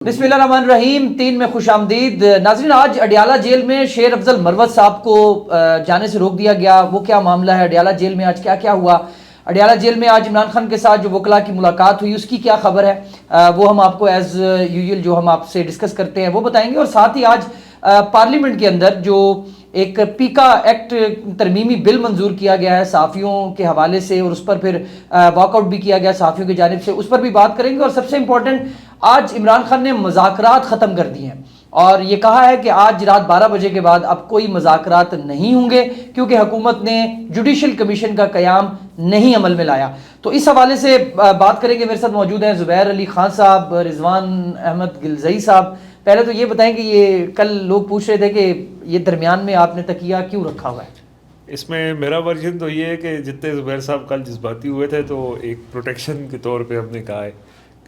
بسم اللہ الرحمن الرحیم 3 میں خوش آمدید ناظرین. آج اڈیالہ جیل میں شیر افضل مروت صاحب کو جانے سے روک دیا گیا. وہ کیا معاملہ ہے اڈیالہ جیل میں, آج کیا کیا ہوا؟ اڈیالہ جیل میں آج عمران خان کے ساتھ جو وکلاء کی ملاقات ہوئی اس کی کیا خبر ہے, وہ ہم آپ کو ایز یوزول جو ہم آپ سے ڈسکس کرتے ہیں وہ بتائیں گے. اور ساتھ ہی آج پارلیمنٹ کے اندر جو ایک پیکا ایکٹ ترمیمی بل منظور کیا گیا ہے صحافیوں کے حوالے سے, اور اس پر پھر واک آؤٹ بھی کیا گیا صحافیوں کی جانب سے, اس پر بھی بات کریں گے. اور سب سے امپورٹنٹ, آج عمران خان نے مذاکرات ختم کر دیے ہیں اور یہ کہا ہے کہ آج رات 12 بجے کے بعد اب کوئی مذاکرات نہیں ہوں گے کیونکہ حکومت نے جوڈیشل کمیشن کا قیام نہیں عمل میں لایا. تو اس حوالے سے بات کریں گے. میرے ساتھ موجود ہیں زبیر علی خان صاحب, رضوان احمد گلزئی صاحب. پہلے تو یہ بتائیں کہ یہ کل لوگ پوچھ رہے تھے کہ یہ درمیان میں آپ نے تکیہ کیوں رکھا ہوا ہے؟ اس میں میرا ورژن تو یہ ہے کہ جتنے زبیر صاحب کل جذباتی ہوئے تھے تو ایک پروٹیکشن کے طور پہ ہم نے کہا ہے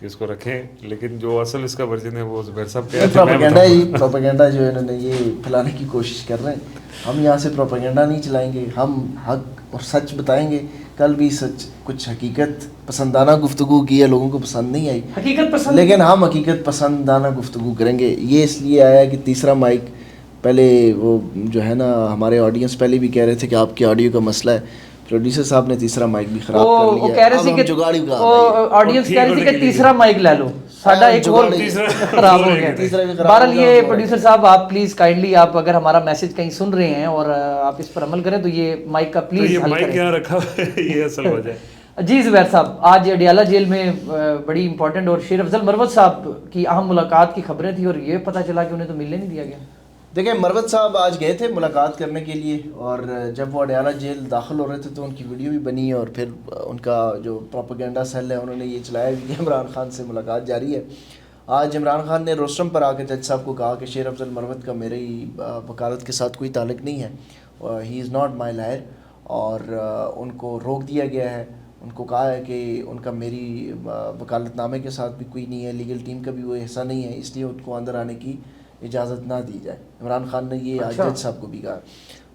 کہ اس کو رکھیں, لیکن جو اصل اس کا ورژن ہے وہ زبیر صاحب کہتے ہیں. پروپیگنڈا جو انہوں نے یہ پھیلانے کی کوشش کر رہے ہیں. ہم یہاں سے پروپیگنڈا نہیں چلائیں گے, ہم حق اور سچ بتائیں گے. کل بھی سچ کچھ حقیقت پسندانہ گفتگو کی ہے, لوگوں کو پسند نہیں آئی حقیقت پسند, لیکن ہم حقیقت پسندانہ گفتگو کریں گے. یہ اس لیے آیا کہ تیسرا مائک پہلے وہ جو ہے نا, ہمارے آڈینس پہلے بھی کہہ رہے تھے کہ آپ کے آڈیو کا مسئلہ ہے. پروڈیوسر صاحب نے تیسرا مائک بھی خراب کر لیا. وہ کہہ رہے تھے کہ آڈینس کہہ رہی تھی کہ تیسرا مائک لے لو, ساڈا ایک اور خراب ہو گیا. بہرحال یہ پروڈیوسر صاحب آپ پلیز کائنڈلی آپ اگر ہمارا میسج کہیں سن رہے ہیں اور آپ اس پر عمل کریں تو یہ مائک کا پلیز حل کریں. مائک یہاں رکھا ہے, یہ اصل وجہ ہے. جی زبیر صاحب, آج اڈیالہ جیل میں بڑی امپورٹنٹ اور شیر افضل مروت صاحب کی اہم ملاقات کی خبریں تھیں اور یہ پتہ چلا کہ انہیں تو ملنے نہیں دیا گیا. دیکھیں, مروت صاحب آج گئے تھے ملاقات کرنے کے لیے, اور جب وہ اڈیالہ جیل داخل ہو رہے تھے تو ان کی ویڈیو بھی بنی, اور پھر ان کا جو پروپیگنڈا سیل ہے انہوں نے یہ چلایا بھی کہ عمران خان سے ملاقات جاری ہے. آج عمران خان نے روسٹرم پر آ کے جج صاحب کو کہا کہ شیر افضل مروت کا میری وکالت کے ساتھ کوئی تعلق نہیں ہے, ہی از ناٹ مائی لائر, اور ان کو روک دیا گیا ہے. ان کو کہا ہے کہ ان کا میری وکالت نامے کے ساتھ بھی کوئی نہیں ہے, لیگل ٹیم کا بھی وہ حصہ نہیں ہے, اس لیے ان کو اندر آنے کی اجازت نہ دی جائے. عمران خان نے یہ آج جج صاحب کو بھی کہا.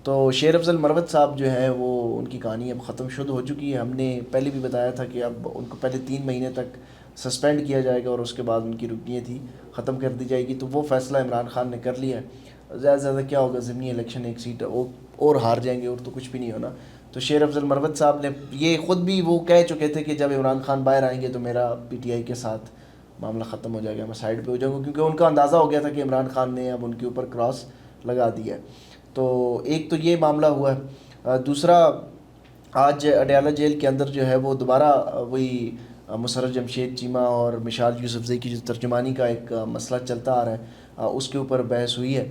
تو شیر افضل مروت صاحب جو ہے وہ ان کی کہانی اب ختم شد ہو چکی ہے. ہم نے پہلے بھی بتایا تھا کہ اب ان کو پہلے 3 مہینے تک سسپینڈ کیا جائے گا اور اس کے بعد ان کی رکنیت ہی ختم کر دی جائے گی. تو وہ فیصلہ عمران خان نے کر لیا ہے. زیادہ سے زیادہ کیا ہوگا, ضمنی الیکشن 1 سیٹ اور ہار جائیں گے, اور تو کچھ بھی نہیں ہونا. تو شیر افضل مروت صاحب نے یہ خود بھی وہ کہہ چکے تھے کہ جب عمران خان باہر آئیں گے تو میرا پی ٹی آئی کے ساتھ معاملہ ختم ہو جائے گا, میں سائڈ پہ ہو جاؤں گا, کیونکہ ان کا اندازہ ہو گیا تھا کہ عمران خان نے اب ان کے اوپر کراس لگا دیا ہے. تو ایک تو یہ معاملہ ہوا ہے. دوسرا, آج اڈیالہ جیل کے اندر جو ہے وہ دوبارہ وہی مسرت جمشید چیمہ اور مشال یوسفزئی کی جو ترجمانی کا ایک مسئلہ چلتا آ رہا ہے, اس کے اوپر بحث ہوئی ہے.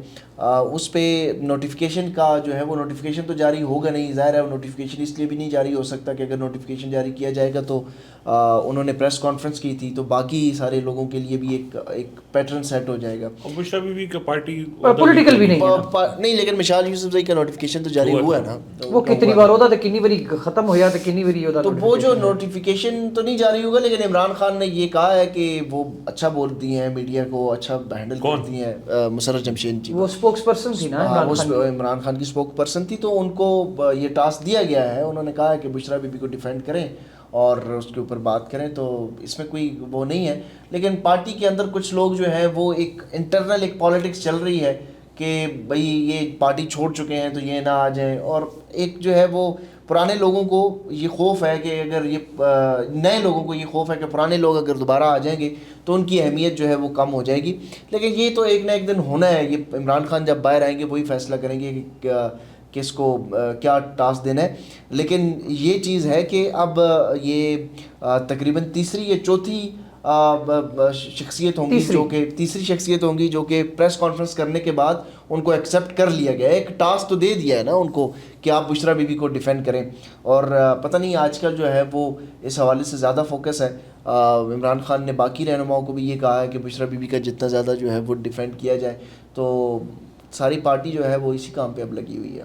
اس پہ نوٹیفیکیشن کا جو ہے وہ نوٹیفیکیشن تو جاری ہوگا نہیں, ظاہر ہے وہ نوٹیفیکیشن اس لیے بھی نہیں جاری ہو سکتا کہ اگر نوٹیفیکیشن جاری کیا جائے گا تو انہوں نے پریس کانفرنس کی تھی تو باقی سارے لوگوں کے لیے بھی ایک پیٹرن سیٹ ہو جائے گا. بشرا بی بی کا پارٹی پولیٹیکل بھی نہیں, لیکن مشال یوسفزئی کا نوٹیفیکیشن تو جاری ہوا ہے نا. وہ کتنی بار ہوتا تھا, کتنی باری ختم ہو جاتا, کتنی باری ہوتا. تو وہ جو نوٹیفیکیشن تو نہیں جاری ہوگا, لیکن عمران خان نے یہ کہا ہے کہ وہ اچھا بولتی ہیں, میڈیا کو اچھا ہینڈل کرتی ہیں. مسرت جمشید جی, وہ اسپوکس پرسن تھی نا عمران خان کی اسپوک پرسن تھی, تو ان کو یہ ٹاسک دیا گیا ہے. انہوں نے کہا ہے کہ بشرا بی بی کو ڈیفینڈ کریں اور اس کے اوپر بات کریں. تو اس میں کوئی وہ نہیں ہے, لیکن پارٹی کے اندر کچھ لوگ جو ہے وہ ایک انٹرنل ایک پالیٹکس چل رہی ہے کہ بھئی یہ پارٹی چھوڑ چکے ہیں تو یہ نہ آ جائیں, اور ایک جو ہے وہ پرانے لوگوں کو یہ خوف ہے کہ اگر یہ نئے لوگوں کو یہ خوف ہے کہ پرانے لوگ اگر دوبارہ آ جائیں گے تو ان کی اہمیت جو ہے وہ کم ہو جائے گی. لیکن یہ تو ایک نہ ایک دن ہونا ہے. یہ عمران خان جب باہر آئیں گے وہی فیصلہ کریں گے کہ کس کو کیا ٹاسک دینا ہے. لیکن یہ چیز ہے کہ اب یہ تقریباً تیسری یا چوتھی شخصیت ہوں گی جو کہ تیسری شخصیت ہوں گی جو کہ پریس کانفرنس کرنے کے بعد ان کو ایکسیپٹ کر لیا گیا ہے. ایک ٹاسک تو دے دیا ہے نا ان کو کہ آپ بشرا بی بی کو ڈیفینڈ کریں, اور پتہ نہیں آج کل جو ہے وہ اس حوالے سے زیادہ فوکس ہے. عمران خان نے باقی رہنماؤں کو بھی یہ کہا ہے کہ بشرا بی بی کا جتنا زیادہ جو ہے وہ ڈیفینڈ کیا جائے. تو ساری پارٹی جو ہے وہ اسی کام پہ اب لگی ہوئی ہے.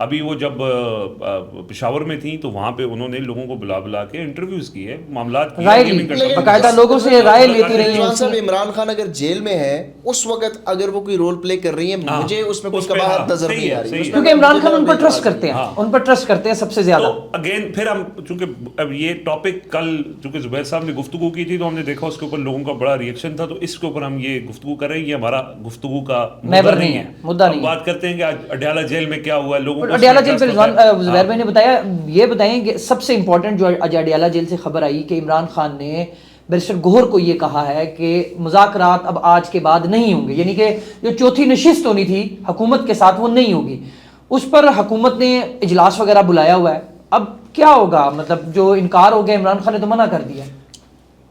ابھی وہ جب پشاور میں تھیں تو وہاں پہ انہوں نے لوگوں کو بلا کے انٹرویوز کیے، معاملات کیے، باقاعدہ لوگوں سے رائے لیتی رہی ہیں. رضوان صاحب عمران خان اگر جیل میں ہے اس وقت اگر وہ کوئی رول پلے کر رہی ہیں مجھے اس میں کوئی قباحت نظر نہیں آ رہی، کیونکہ عمران خان ان پر ٹرسٹ کرتے ہیں، ان پر ٹرسٹ کرتے ہیں سب سے زیادہ. تو اگین پھر ہم چونکہ اب یہ ٹاپک کل چونکہ زبیر صاحب نے گفتگو کی تھی تو ہم نے دیکھا اس کے اوپر لوگوں کا بڑا ریئیکشن تھا، تو اس کے اوپر ہم یہ گفتگو کر رہے ہیں، یہ ہمارا گفتگو کا محور نہیں ہے، مدعا نہیں ہے. بات کرتے ہیں کہ آج اڈیالہ جیل میں کیا ہوا ہے لوگوں کو. اڈیالہ جیل پہ زبیر بھائی نے بتایا، یہ بتائیں کہ سب سے امپورٹنٹ جو آج اڈیالہ جیل سے خبر آئی کہ عمران خان نے بیرسٹر گوہر کو یہ کہا ہے کہ مذاکرات اب آج کے بعد نہیں ہوں گے، یعنی کہ جو چوتھی نشست ہونی تھی حکومت کے ساتھ وہ نہیں ہوگی. اس پر حکومت نے اجلاس وغیرہ بلایا ہوا ہے، اب کیا ہوگا؟ مطلب جو انکار ہو گیا، عمران خان نے تو منع کر دیا.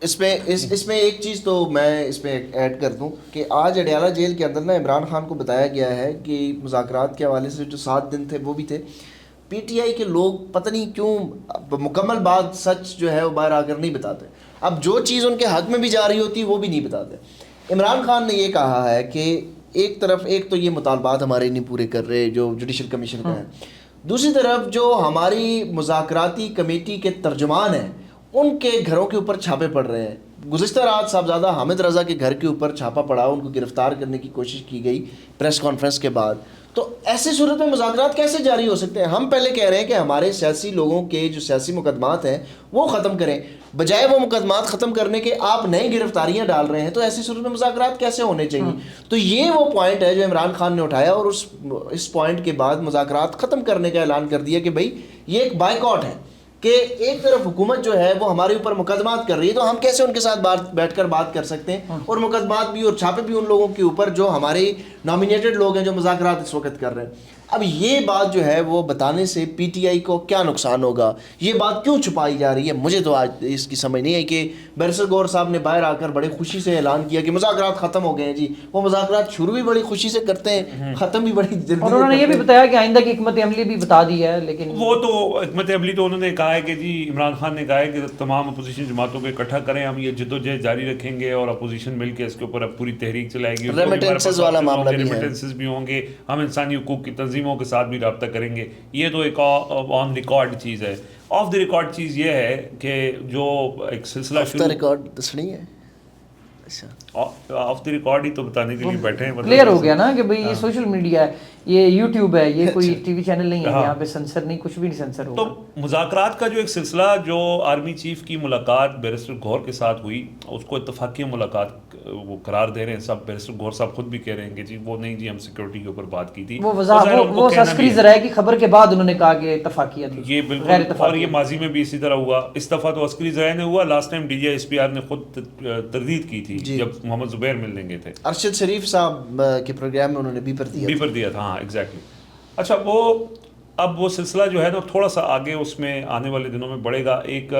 اس میں ایک چیز تو میں اس میں ایڈ کر دوں کہ آج اڈیالہ جیل کے اندر نا عمران خان کو بتایا گیا ہے کہ مذاکرات کے حوالے سے جو 7 دن تھے وہ بھی تھے، پی ٹی آئی کے لوگ پتہ نہیں کیوں مکمل بات سچ جو ہے وہ باہر آ کر نہیں بتاتے، اب جو چیز ان کے حق میں بھی جا رہی ہوتی وہ بھی نہیں بتاتے. عمران خان نے یہ کہا ہے کہ ایک طرف ایک تو یہ مطالبات ہمارے نہیں پورے کر رہے جو جوڈیشل کمیشن کا ہے، دوسری طرف جو ہماری مذاکراتی کمیٹی کے ترجمان ہیں ان کے گھروں کے اوپر چھاپے پڑ رہے ہیں. گزشتہ رات صاحبزادہ حامد رضا کے گھر کے اوپر چھاپا پڑا، ان کو گرفتار کرنے کی کوشش کی گئی پریس کانفرنس کے بعد. تو ایسی صورت میں مذاکرات کیسے جاری ہو سکتے ہیں؟ ہم پہلے کہہ رہے ہیں کہ ہمارے سیاسی لوگوں کے جو سیاسی مقدمات ہیں وہ ختم کریں، بجائے وہ مقدمات ختم کرنے کے آپ نئی گرفتاریاں ڈال رہے ہیں، تو ایسی صورت میں مذاکرات کیسے ہونے چاہیے؟ تو یہ وہ پوائنٹ ہے جو عمران خان نے اٹھایا اور اس پوائنٹ کے بعد مذاکرات ختم کرنے کا اعلان کر دیا کہ بھائی یہ ایک بائیکاٹ ہے، کہ ایک طرف حکومت جو ہے وہ ہمارے اوپر مقدمات کر رہی ہے تو ہم کیسے ان کے ساتھ بیٹھ کر بات کر سکتے ہیں، اور مقدمات بھی اور چھاپے بھی ان لوگوں کے اوپر جو ہمارے نامینیٹڈ لوگ ہیں جو مذاکرات اس وقت کر رہے ہیں. اب یہ بات جو ہے وہ بتانے سے پی ٹی آئی کو کیا نقصان ہوگا، یہ بات کیوں چھپائی جا رہی ہے، مجھے تو آج اس کی سمجھ نہیں ہے. کہ بیرسٹر گوہر صاحب نے باہر آ کر بڑے خوشی سے اعلان کیا کہ مذاکرات ختم ہو گئے ہیں، جی وہ مذاکرات شروع بھی بڑی خوشی سے کرتے ہیں، ختم بھی بڑی جلدی، اور انہوں نے یہ بھی بتایا کہ آئندہ کی حکمت عملی بھی بتا دی ہے. لیکن وہ تو حکمت عملی تو انہوں نے کہا ہے کہ جی عمران خان نے کہا ہے کہ تمام اپوزیشن جماعتوں کو اکٹھا کریں، ہم یہ جدوجہد جاری رکھیں گے اور اپوزیشن مل کے اس کے اوپر اب پوری تحریک چلائے گی، ریمیٹنسز والا معاملہ بھی ہے، ریمیٹنسز بھی ہوں گے، ہم انسانی حقوق کی تنظیموں کے ساتھ بھی رابطہ کریں گے. یہ تو ایک آن ریکارڈ چیز ہے. آف دی ریکارڈ چیز یہ ہے کہ جو ایک سلسلہ شروع ریکارڈ دسنی ہے، آف دی ریکارڈ ہی تو بتانے کے لیے بیٹھے ہیں، کلیئر ہو گیا نا کہ بھئی یہ سوشل میڈیا ہے، یہ یوٹیوب ہے، یہ کوئی ٹی وی چینل نہیں ہے، یہاں پہ سنسر نہیں، کچھ بھی نہیں سنسر ہوگا. تو مذاکرات کا جو ایک سلسلہ جو آرمی چیف کی ملاقات بیرسٹر گوہر کے ساتھ ہوئی اس کو اتفاقی ملاقات وہ قرار دے رہے ہیں سب. بیرسٹر گوہر صاحب خود بھی کہہ رہے ہیں کہ جی وہ نہیں جی ہم سیکورٹی کے اوپر بات کی تھی، وہ عسکری ذرائع کی خبر کے بعد انہوں نے کہا کہ اتفاقیہ تھی. یہ بالکل، اور یہ ماضی میں بھی اسی طرح ہوا. اس دفعہ تو عسکری ذرائع نے ہوا، last time D G S P R نے خود تردید کی تھی جب محمد زبیر ملنے گئے تھے. ارشد شریف صاحب کے پروگرام میں انہوں نے بیپر دیا تھا. ہاں ایگزیکٹلی. اچھا اب وہ سلسلہ جو ہے نا تھوڑا سا آگے اس میں آنے والے دنوں میں بڑھے گا. ایک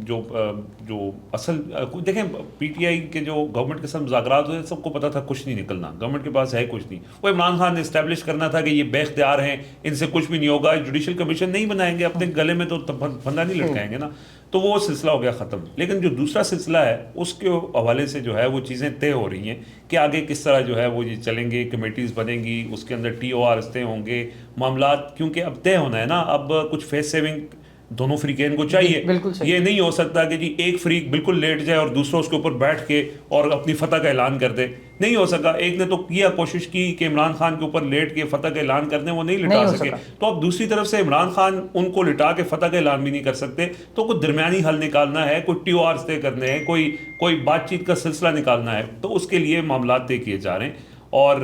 جو اصل دیکھیں پی ٹی آئی کے جو گورنمنٹ کے ساتھ مذاکرات ہوئے سب کو پتا تھا کچھ نہیں نکلنا، گورنمنٹ کے پاس ہے کچھ نہیں. وہ عمران خان نے اسٹیبلش کرنا تھا کہ یہ بے اختیار ہیں، ان سے کچھ بھی نہیں ہوگا، جوڈیشل کمیشن نہیں بنائیں گے، اپنے گلے میں تو پھندا نہیں لٹکائیں گے نا. تو وہ سلسلہ ہو گیا ختم. لیکن جو دوسرا سلسلہ ہے اس کے حوالے سے جو ہے وہ چیزیں طے ہو رہی ہیں کہ آگے کس طرح جو ہے وہ یہ چلیں گے، کمیٹیز بنیں گی، اس کے اندر ٹی او آرز طے ہوں گے، معاملات کیونکہ اب طے ہونا ہے نا. اب کچھ فیس سیونگ دونوں فریقین کو چاہیے. یہ نہیں ہو سکتا کہ جی ایک فریق بالکل لیٹ جائے اور دوسرا اس کے اوپر بیٹھ کے اور اپنی فتح کا اعلان کر دے. نہیں ہو سکا. ایک نے تو کیا کوشش کی کہ عمران خان کے اوپر لیٹ کے فتح کا اعلان کر دیں، وہ نہیں لٹا سکے. تو اب دوسری طرف سے عمران خان ان کو لٹا کے فتح کا اعلان بھی نہیں کر سکتے. تو کوئی درمیانی حل نکالنا ہے، کوئی ٹی او آرز طے کرنے ہیں، کوئی بات چیت کا سلسلہ نکالنا ہے. تو اس کے لیے معاملات طے کیے جا رہے ہیں. اور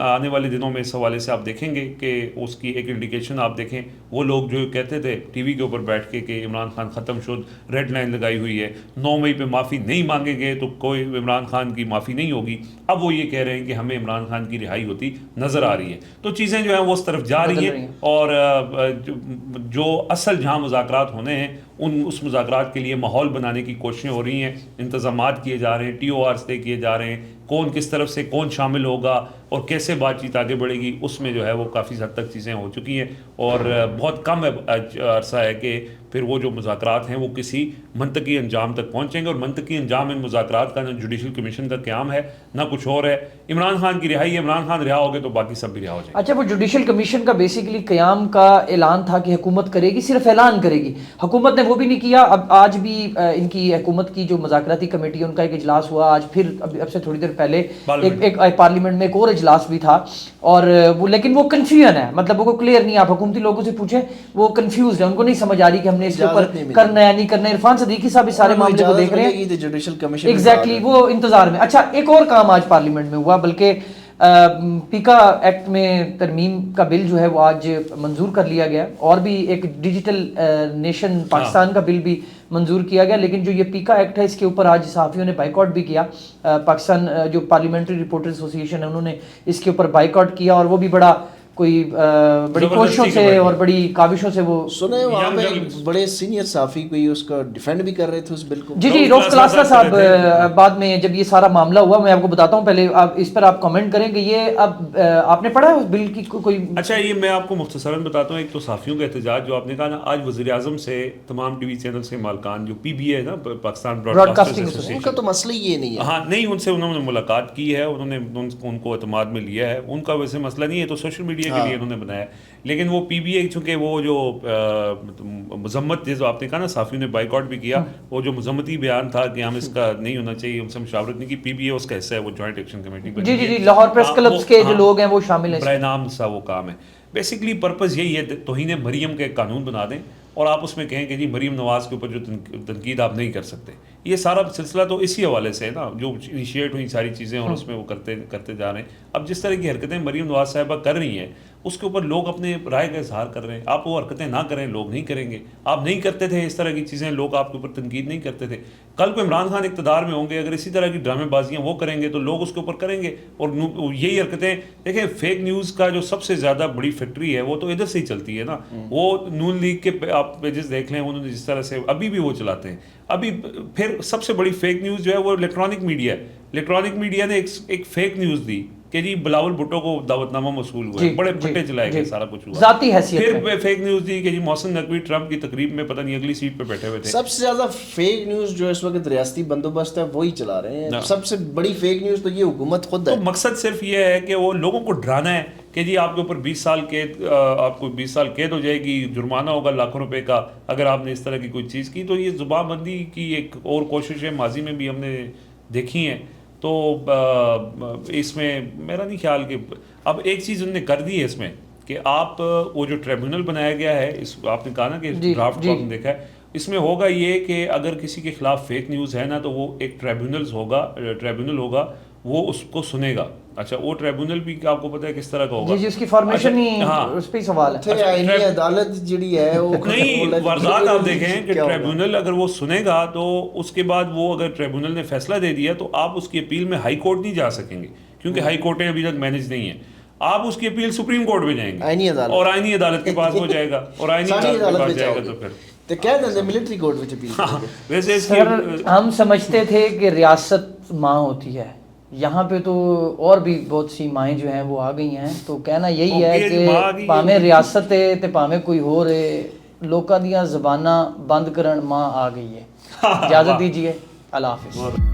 آنے والے دنوں میں اس حوالے سے آپ دیکھیں گے کہ اس کی ایک انڈیکیشن آپ دیکھیں. وہ لوگ جو کہتے تھے ٹی وی کے اوپر بیٹھ کے کہ عمران خان ختم شد، ریڈ لائن لگائی ہوئی ہے، 9 مئی پہ معافی نہیں مانگیں گے تو کوئی عمران خان کی معافی نہیں ہوگی. اب وہ یہ کہہ رہے ہیں کہ ہمیں عمران خان کی رہائی ہوتی نظر آ رہی ہے. تو چیزیں جو ہیں وہ اس طرف جا رہی ہیں. اور جو اصل جہاں مذاکرات ہونے ہیں اس مذاکرات کے لیے ماحول بنانے کی کوششیں ہو رہی ہیں، انتظامات کیے جا رہے ہیں، ٹی او آرز طے کیے جا رہے ہیں، کون کس طرف سے کون شامل ہوگا اور کیسے بات چیت آگے بڑھے گی. اس میں جو ہے وہ کافی حد تک چیزیں ہو چکی ہیں اور بہت کم عرصہ ہے کہ پھر وہ جو مذاکرات ہیں وہ کسی منطقی انجام تک پہنچیں گے، اور منطقی انجام ان مذاکرات کا نہ جوڈیشل کمیشن کا قیام ہے نہ کچھ اور ہے، عمران خان کی رہائی ہے، عمران خان رہا ہو گے تو باقی سب بھی رہا ہو جائیں گے۔ اچھا، وہ جوڈیشل کمیشن کا بیسیکلی قیام کا اعلان تھا کہ حکومت کرے گی، صرف اعلان کرے گی، حکومت نے وہ بھی نہیں کیا۔ اب آج بھی ان کی حکومت کی جو مذاکراتی کمیٹی ہے ان کا ایک اجلاس ہوا آج، پھر اب سے تھوڑی دیر پہلے ایک پارلیمنٹ میں ایک اور اجلاس بھی تھا، اور وہ لیکن وہ کنفیوژن ہے، مطلب وہ کلیئر نہیں، آپ حکومتی لوگوں سے پوچھیں وہ کنفیوزڈ ہے، ان کو نہیں سمجھ آ رہی کہ ہم نے اس کے اوپر کرنا ہے نہیں کرنا ہے۔ عرفان صدیقی صاحب اس سارے معاملے کو دیکھ رہے ہیں، جوڈیشل کمیشن ایگزیکٹلی وہ انتظار میں۔ اچھا، ایک اور کام آج پارلیمنٹ میں ہوا، بلکہ پیکا ایکٹ میں ترمیم کا بل جو ہے وہ آج منظور کر لیا گیا، اور بھی ایک ڈیجیٹل نیشن پاکستان کا بل بھی منظور کیا گیا، لیکن جو یہ پیکا ایکٹ ہے اس کے اوپر آج صحافیوں نے بائیکاٹ بھی کیا۔ پاکستان جو پارلیمنٹری رپورٹر ایسوسی ایشن ہے انہوں نے اس کے اوپر بائیکاٹ کیا، اور وہ بھی بڑا کوئی بڑی کوششوں سے اور بڑی کاوشوں سے وہ سنے وہاں پہ بڑے سینئر صحافی کوئی اس کا ڈیفینڈ بھی کر رہے تھے اس بل کو۔ جی جی، روف کلاسرا صاحب بعد میں جب یہ سارا معاملہ ہوا، میں آپ کو بتاتا ہوں، پہلے آپ اس پر آپ کامنٹ کریں کہ یہ اب آپ نے پڑھا ہے اس بل کی کوئی؟ اچھا، یہ میں آپ کو مختصراً بتاتا ہوں۔ ایک تو صحافیوں کا احتجاج جو آپ نے کہا نا، آج وزیر اعظم سے تمام ٹی وی چینل سے مالکان جو پی بی اے ہے نا، پاکستان براڈ کاسٹنگ ایسوسی ان کا تو مسئلہ یہ نہیں ہے، ہاں نہیں، ان سے انہوں نے ملاقات کی ہے، انہوں نے ان کو اعتماد میں لیا ہے، ان کا ویسے مسئلہ نہیں ہے، تو سوشل میڈیا کے لیے انہوں نے بنایا، لیکن وہ پی بی اے چونکہ وہ جو مذمت جو آپ نے کہا نا صحافیوں نے بائیکاٹ بھی کیا، وہ جو مذمتی بیان تھا کہ ہم اس کا نہیں ہونا چاہیے، ہم سے مشاورت نہیں کی، پی بی اے اس کا حصہ ہے، وہ جوائنٹ ایکشن کمیٹی بنی ہے۔ جی جی، لاہور پریس کلبس کے جو لوگ ہیں وہ شامل ہیں، برائے نام سا وہ کام ہے۔ بیسکلی پرپز یہی ہے، توہین مریم کا ایک قانون بنا دیں اور آپ اس میں کہیں کہ جی مریم نواز کے اوپر جو تنقید آپ نہیں کر سکتے۔ یہ سارا سلسلہ تو اسی حوالے سے ہے نا، جو انیشیٹ ہوئی ساری چیزیں اور اس میں وہ کرتے جا رہے ہیں۔ اب جس طرح کی حرکتیں مریم نواز صاحبہ کر رہی ہیں اس کے اوپر لوگ اپنے رائے کا اظہار کر رہے ہیں، آپ وہ حرکتیں نہ کریں، لوگ نہیں کریں گے۔ آپ نہیں کرتے تھے اس طرح کی چیزیں، لوگ آپ کے اوپر تنقید نہیں کرتے تھے۔ کل کو عمران خان اقتدار میں ہوں گے، اگر اسی طرح کی ڈرامے بازیاں وہ کریں گے تو لوگ اس کے اوپر کریں گے، اور یہی حرکتیں دیکھیں، فیک نیوز کا جو سب سے زیادہ بڑی فیکٹری ہے وہ تو ادھر سے ہی چلتی ہے نا۔ وہ نون لیگ کے آپ پیجز دیکھ لیں، انہوں نے جس طرح سے ابھی بھی وہ چلاتے ہیں، ابھی پھر سب سے بڑی فیک نیوز جو ہے وہ الیکٹرانک میڈیا ہے۔ الیکٹرانک میڈیا نے ایک فیک نیوز دی کہ جی بلاول بھٹو کو دعوت نامہ موصول ہوا ہے، بڑے پھٹے چلائے گئے، سارا کچھ ہوا ذاتی حیثیت پھر فیک نیوز دی کہ جی محسن نقوی ٹرمپ کی تقریب میں پتہ نہیں اگلی سیٹ پہ بیٹھے ہوئے تھے۔ سب سے زیادہ فیک نیوز جو اس وقت ریاستی بندوبست ہے وہی چلا رہے ہیں، سب سے بڑی فیک نیوز تو یہ حکومت خود ہے۔ تو مقصد صرف یہ ہے کہ وہ لوگوں کو ڈرانا ہے کہ جی آپ کے اوپر 20 سال قید، آپ کو 20 سال قید ہو جائے گی، جرمانہ ہوگا لاکھوں روپے کا اگر آپ نے اس طرح کی کوئی چیز کی۔ تو یہ زبان بندی کی ایک اور کوشش ہے، ماضی میں بھی ہم نے دیکھی ہیں۔ تو اس میں میرا نہیں خیال کہ اب ایک چیز انہوں نے کر دی ہے اس میں کہ آپ وہ جو ٹریبیونل بنایا گیا ہے، اس آپ نے کہا نا کہ ڈرافٹ کو آپ نے دیکھا ہے، اس میں ہوگا یہ کہ اگر کسی کے خلاف فیک نیوز ہے نا تو وہ ایک ٹریبیونل ہوگا، وہ اس کو سنے گا۔ اچھا، وہ ٹریبیونل بھی آپ کو پتہ ہے کس طرح کا ہوگا؟ جی، اس کی فارمیشن ہی اس پہ سوال ہے۔ آئینی عدالت جڑی ہے وہ نہیں، واردات آپ دیکھیں کہ ٹریبیونل اگر وہ سنے گا تو اس کے بعد وہ اگر ٹریبیونل نے فیصلہ دے دیا تو آپ اس کی اپیل میں ہائی کورٹ نہیں جا سکیں گے، کیونکہ ہائی کورٹیں ابھی تک مینج نہیں ہیں۔ آپ اس کی اپیل سپریم کورٹ میں جائیں گے اور آئینی عدالت کے پاس ہو جائے گا، اور آئینی عدالت کے پاس جائے گا تو پھر تو کہہ دیں ملٹری کورٹ میں اپیل۔ ویسے سر ہم سمجھتے تھے کہ ریاست ماں ہوتی ہے، یہاں پہ تو اور بھی بہت سی مائیں جو ہیں وہ آ گئی ہیں، تو کہنا یہی ہے کہ پاویں ریاست ہے تے پاویں کوئی ہو رہے، لوکاں دیاں زباناں بند کرن ماں آ گئی ہے۔ اجازت دیجیے، اللہ حافظ۔